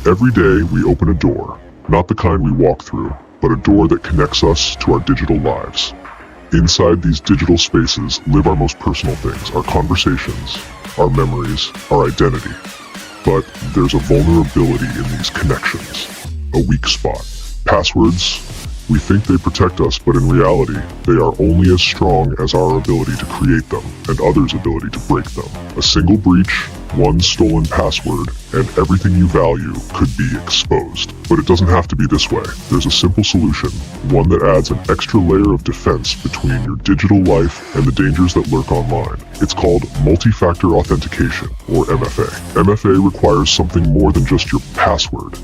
Every day we open a door, not the kind we walk through, but a door that connects us to our digital lives. Inside these digital spaces live our most personal things, our conversations, our memories, our identity. But there's a vulnerability in these connections, a weak spot. Passwords, we think they protect us, but in reality, they are only as strong as our ability to create them and others' ability to break them. A single breach, one stolen password, and everything you value could be exposed. But it doesn't have to be this way. There's a simple solution, one that adds an extra layer of defense between your digital life and the dangers that lurk online. It's called multi-factor authentication, or MFA. MFA requires something more than just your password.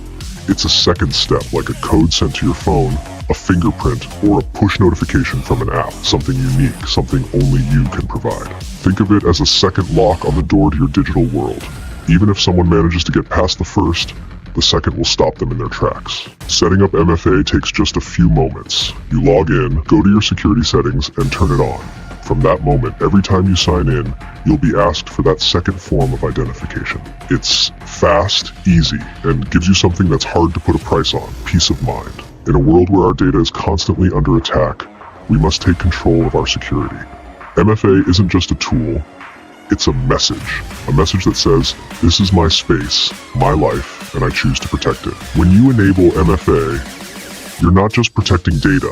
It's a second step, like a code sent to your phone, a fingerprint, or a push notification from an app, something unique, something only you can provide. Think of it as a second lock on the door to your digital world. Even if someone manages to get past the first, the second will stop them in their tracks. Setting up MFA takes just a few moments. You log in, go to your security settings, and turn it on. From that moment, every time you sign in, you'll be asked for that second form of identification. It's fast, easy, and gives you something that's hard to put a price on: peace of mind. In a world where our data is constantly under attack, we must take control of our security. MFA isn't just a tool, it's a message that says, this is my space, my life, and I choose to protect it. When you enable MFA, you're not just protecting data,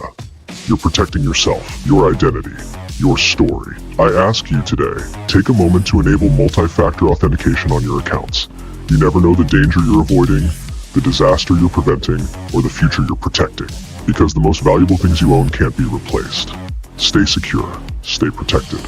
you're protecting yourself, your identity, your story. I ask you today, take a moment to enable multi-factor authentication on your accounts. You never know the danger you're avoiding, the disaster you're preventing, or the future you're protecting. Because the most valuable things you own can't be replaced. Stay secure, stay protected.